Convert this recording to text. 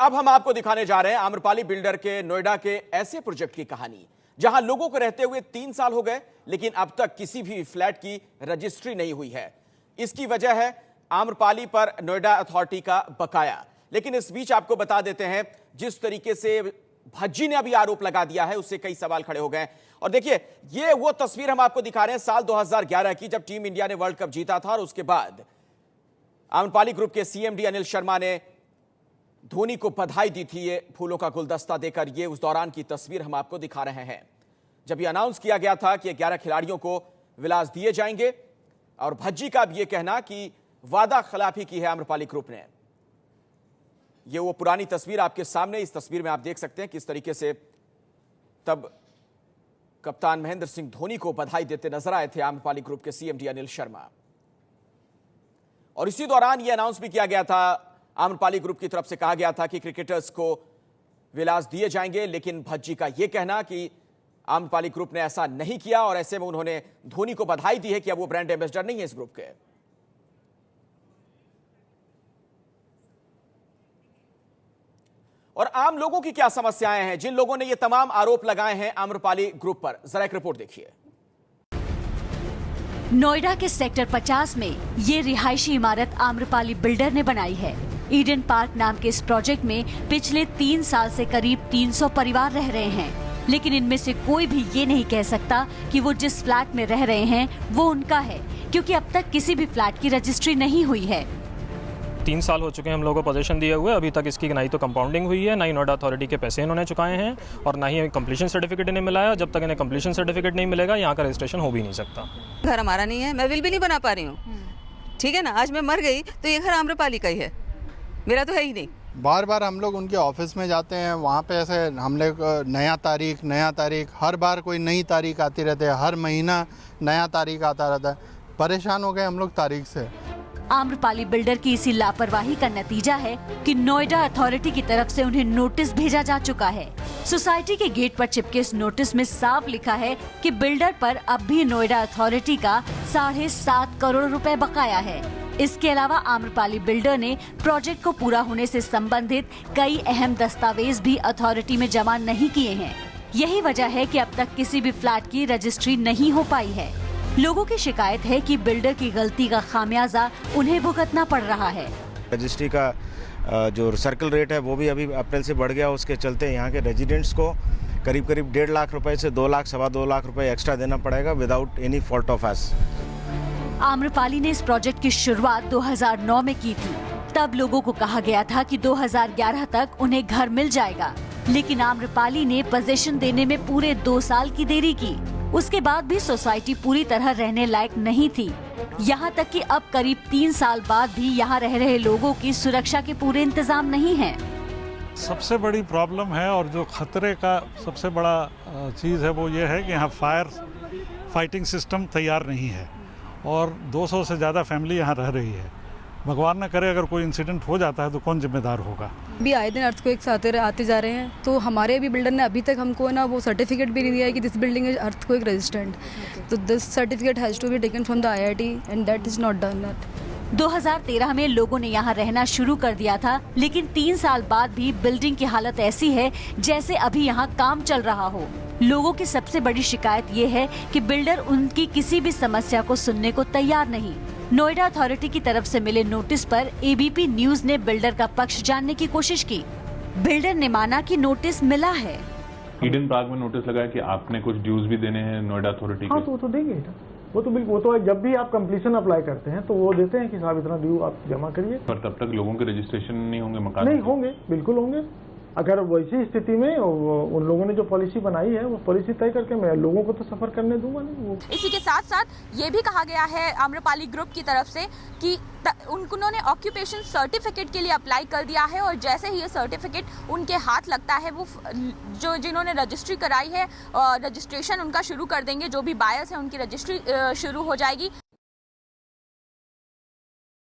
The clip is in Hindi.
अब हम आपको दिखाने जा रहे हैं आम्रपाली बिल्डर के नोएडा के ऐसे प्रोजेक्ट की कहानी जहां लोगों को रहते हुए 3 साल हो गए, लेकिन अब तक किसी भी फ्लैट की रजिस्ट्री नहीं हुई है। इसकी वजह है आम्रपाली पर नोएडा अथॉरिटी का बकाया। लेकिन इस बीच आपको बता देते हैं, जिस तरीके से भज्जी ने अभी आरोप लगा दिया है, उससे कई सवाल खड़े हो गए। और देखिए, ये वो तस्वीर हम आपको दिखा रहे हैं साल 2011 की, जब टीम इंडिया ने वर्ल्ड कप जीता था। और उसके बाद आम्रपाली ग्रुप के सीएमडी अनिल शर्मा ने धोनी को बधाई दी थी, ये फूलों का गुलदस्ता देकर। ये उस दौरान की तस्वीर हम आपको दिखा रहे हैं, जब ये अनाउंस किया गया था कि 11 खिलाड़ियों को विलास दिए जाएंगे। और भज्जी का भी ये कहना कि वादा खिलाफी की है आम्रपाली ग्रुप ने। ये वो पुरानी तस्वीर आपके सामने, इस तस्वीर में आप देख सकते हैं किस तरीके से तब कप्तान महेंद्र सिंह धोनी को बधाई देते नजर आए थे आम्रपाली ग्रुप के सीएमडी अनिल शर्मा। और इसी दौरान यह अनाउंस भी किया गया था, आम्रपाली ग्रुप की तरफ से कहा गया था कि क्रिकेटर्स को विलास दिए जाएंगे। लेकिन भज्जी का यह कहना कि आम्रपाली ग्रुप ने ऐसा नहीं किया, और ऐसे में उन्होंने धोनी को बधाई दी है कि अब वो ब्रांड एम्बेसडर नहीं है इस ग्रुप के। और आम लोगों की क्या समस्याएं हैं, जिन लोगों ने ये तमाम आरोप लगाए हैं आम्रपाली ग्रुप पर, जरा एक रिपोर्ट देखिए। नोएडा के सेक्टर 50 में ये रिहायशी इमारत आम्रपाली बिल्डर ने बनाई है। ईडन पार्क नाम के इस प्रोजेक्ट में पिछले 3 साल से करीब 300 परिवार रह रहे हैं, लेकिन इनमें से कोई भी ये नहीं कह सकता कि वो जिस फ्लैट में रह रहे हैं वो उनका है, क्योंकि अब तक किसी भी फ्लैट की रजिस्ट्री नहीं हुई है। 3 साल हो चुके हैं हम लोगों को पोजीशन दिए हुए, अभी तक इसकी ना ही तो कंपाउंडिंग हुई है, ना ही नोएडा अथॉरिटी के पैसे इन्होंने चुकाए हैं, और ना ही कंप्लीशन सर्टिफिकेट इन्हें मिला है। जब तक इन्हें कंप्लीशन सर्टिफिकेट नहीं मिलेगा, यहाँ का रजिस्ट्रेशन हो भी नहीं सकता। घर हमारा नहीं है, मैं विल भी नहीं बना पा रही हूँ, ठीक है ना। आज मैं मर गई तो ये घर आम्रपाली का ही है, मेरा तो है ही नहीं। बार बार हम लोग उनके ऑफिस में जाते हैं, वहाँ पे ऐसे हम लोग नया तारीख, हर बार कोई नई तारीख आती रहती है, हर महीना नया तारीख आता रहता है। परेशान हो गए हम लोग तारीख से। आम्रपाली बिल्डर की इसी लापरवाही का नतीजा है कि नोएडा अथॉरिटी की तरफ से उन्हें नोटिस भेजा जा चुका है। सोसाइटी के गेट पर चिपके इस नोटिस में साफ लिखा है कि बिल्डर पर अब भी नोएडा अथॉरिटी का 7.5 करोड़ रुपए बकाया है। इसके अलावा आम्रपाली बिल्डर ने प्रोजेक्ट को पूरा होने से संबंधित कई अहम दस्तावेज भी अथॉरिटी में जमा नहीं किए हैं। यही वजह है कि अब तक किसी भी फ्लैट की रजिस्ट्री नहीं हो पाई है। लोगों की शिकायत है कि बिल्डर की गलती का खामियाजा उन्हें भुगतना पड़ रहा है। रजिस्ट्री का जो सर्कल रेट है वो भी अभी अप्रैल से बढ़ गया, उसके चलते यहाँ के रेजिडेंट्स को करीब 1.5 लाख रुपए से 2 लाख, 2.25 लाख रुपए एक्स्ट्रा देना पड़ेगा without any fault of us. Amrapali ने इस प्रोजेक्ट की शुरुआत 2009 में की थी। तब लोगों को कहा गया था कि 2011 तक उन्हें घर मिल जाएगा, लेकिन आम्रपाली ने पोजीशन देने में पूरे 2 साल की देरी की। उसके बाद भी सोसाइटी पूरी तरह रहने लायक नहीं थी। यहाँ तक कि अब करीब 3 साल बाद भी यहाँ रह रहे लोगों की सुरक्षा के पूरे इंतजाम नहीं हैं। सबसे बड़ी प्रॉब्लम है और जो खतरे का सबसे बड़ा चीज़ है वो ये है कि यहाँ फायर फाइटिंग सिस्टम तैयार नहीं है, और 200 से ज़्यादा फैमिली यहाँ रह रही है। भगवान न करे अगर कोई इंसिडेंट हो जाता है तो कौन जिम्मेदार होगा। अभी आए दिन अर्थक्वेक्स आते जा रहे हैं, तो हमारे भी बिल्डर ने अभी तक हमको ना वो सर्टिफिकेट भी नहीं दिया है कि this building is earthquake resistant. तो this certificate has to be taken from the IIT and that is not done that. 2013 में लोगों ने यहाँ रहना शुरू कर दिया था, लेकिन 3 साल बाद भी बिल्डिंग की हालत ऐसी है जैसे अभी यहाँ काम चल रहा हो। लोगों की सबसे बड़ी शिकायत ये है कि बिल्डर उनकी किसी भी समस्या को सुनने को तैयार नहीं। नोएडा अथॉरिटी की तरफ से मिले नोटिस पर एबीपी न्यूज ने बिल्डर का पक्ष जानने की कोशिश की। बिल्डर ने माना कि नोटिस मिला है। ईडन पार्क में नोटिस लगा है कि आपने कुछ ड्यूज भी देने हैं नोएडा अथॉरिटी को। हाँ, तो वो तो देंगे, वो तो बिल्कुल, वो तो जब भी आप कंप्लीशन अप्लाई करते हैं तो वो देते हैं कि साहब इतना ड्यू आप जमा करिए। पर तब तक लोगों के रजिस्ट्रेशन नहीं होंगे मकान? नहीं होंगे, बिल्कुल होंगे। अगर वैसी स्थिति में उन लोगों ने जो पॉलिसी बनाई है वो पॉलिसी तय करके मैं लोगों को तो सफर करने दूंगा नहीं। वो इसी के साथ साथ ये भी कहा गया है आम्रपाली ग्रुप की तरफ से कि उन्होंने ऑक्यूपेशन सर्टिफिकेट के लिए अप्लाई कर दिया है, और जैसे ही ये सर्टिफिकेट उनके हाथ लगता है वो जो जिन्होंने रजिस्ट्री कराई है रजिस्ट्रेशन उनका शुरू कर देंगे। जो भी बायर्स है उनकी रजिस्ट्री शुरू हो जाएगी।